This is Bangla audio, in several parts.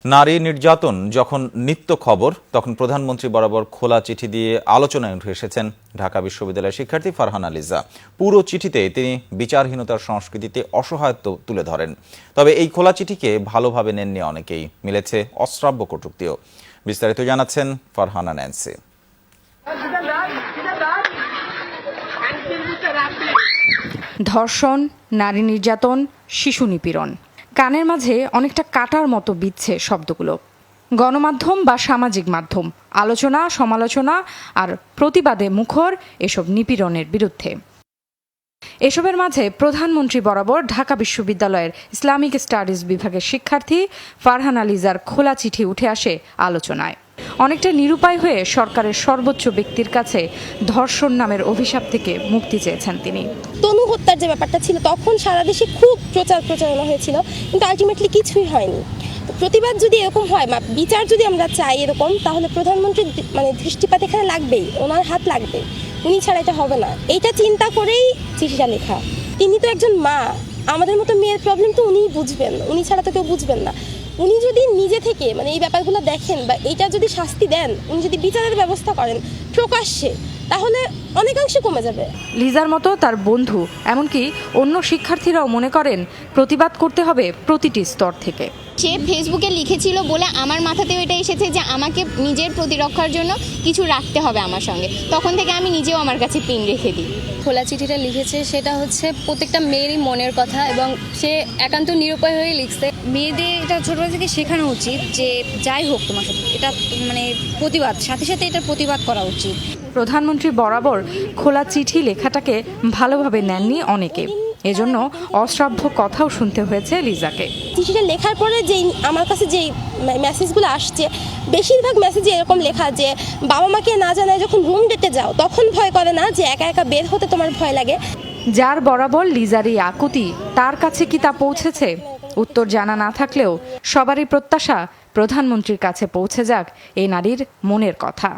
নারী নির্যাতন যখন নিত্য খবর, তখন প্রধানমন্ত্রী বরাবর খোলা চিঠি দিয়ে আলোচনায় উঠে এসেছেন ঢাকা বিশ্ববিদ্যালয়ের শিক্ষার্থী ফারহানা লিজা। পুরো চিঠিতে তিনি বিচারহীনতার সংস্কৃতিতে অসহায়ত্ব তুলে ধরেন। তবে এই খোলা চিঠিকে ভালোভাবে নেননি অনেকেই, মিলেছে অশ্রাব্য কটূক্তিও। বিস্তারিত জানাচ্ছেন ফারহানা ন্যান্সি। ধর্ষণ, নারী নির্যাতন, শিশু নিপীড়ন, কানের মাঝে অনেকটা কাটার মতো বিচ্ছে শব্দগুলো। গণমাধ্যম বা সামাজিক মাধ্যম আলোচনা, সমালোচনা আর প্রতিবাদে মুখর এসব নিপীড়নের বিরুদ্ধে। এসবের মাঝে প্রধানমন্ত্রী বরাবর ঢাকা বিশ্ববিদ্যালয়ের ইসলামিক স্টাডিজ বিভাগের শিক্ষার্থী ফারহানা লিজার খোলা চিঠি উঠে আসে আলোচনায়। অনেকটা নিরুপায় হয়ে সরকারের সর্বোচ্চ ব্যক্তির কাছে ধর্ষণ নামের অভিশাপ থেকে মুক্তি চেয়েছেন তিনি। তনু হত্যার যে ব্যাপারটা ছিল, তখন সারা দেশে খুব প্রচারণা হয়েছিল, কিন্তু আলটিমেটলি কিছুই হয়নি। প্রতিবাদ যদি এরকম হয় বা বিচার যদি আমরা চাই এরকম, তাহলে প্রধানমন্ত্রীর দৃষ্টিপাত এখানে লাগবেই, ওনার হাত লাগবে, উনি ছাড়া এটা হবে না। এইটা চিন্তা করেই চিঠিটা লেখা। তিনি তো একজন মা, আমাদের মতো মেয়ের প্রবলেম তো উনিই বুঝবেন, উনি ছাড়া তো কেউ বুঝবেন না। উনি যদি নিজে থেকে এই ব্যাপারগুলো দেখেন বা এইটা যদি শাস্তি দেন, উনি যদি বিচারের ব্যবস্থা করেন প্রকাশ্যে, তাহলে অনেকাংশে কমে যাবে। লিজার মতো তার বন্ধু, এমনকি অন্য শিক্ষার্থীরাও মনে করেন প্রতিবাদ করতে হবে প্রতিটি স্তর থেকে। সে ফেসবুকে লিখেছিল বলে আমার মাথাতেও এটা এসেছে যে আমাকে নিজের প্রতিরক্ষার জন্য কিছু রাখতে হবে আমার সঙ্গে। তখন থেকে আমি নিজেও আমার কাছে পিন রেখে দিই। খোলা চিঠিটা লিখেছে সেটা হচ্ছে প্রত্যেকটা মেয়েরই মনের কথা, এবং সে একান্ত নিরুপায় হয়ে লিখছে। মেয়েদের এটা ছোটবেলা থেকে শেখানো উচিত যে যাই হোক তোমার সাথে এটা প্রতিবাদ, সাথে সাথে এটার প্রতিবাদ করা উচিত। প্রধানমন্ত্রী বরাবর খোলা চিঠি লেখাটাকে ভালোভাবে নেননি অনেকে, এজন্য অশ্রাব্য কথাও শুনতে হয়েছে লিজাকে। চিঠিটা লেখার পরে যেই আমার কাছে যেই মেসেজগুলো আসছে, বেশিরভাগ মেসেজে এরকম লেখা যে বাবা মাকে না জানায় যখন রুম ডেটে যাও তখন ভয় করে না, যে একা একা বের হতে তোমার ভয় লাগে। যার বরাবর লিজার এই আকুতি, তার কাছে কি তা পৌঁছেছে? উত্তর জানা না থাকলেও সবারই প্রত্যাশা প্রধানমন্ত্রীর কাছে পৌঁছে যাক এই নারীর মনের কথা।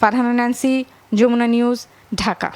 ফারহানা ন্যান্সি, যমুনা নিউজ, ঢাকা।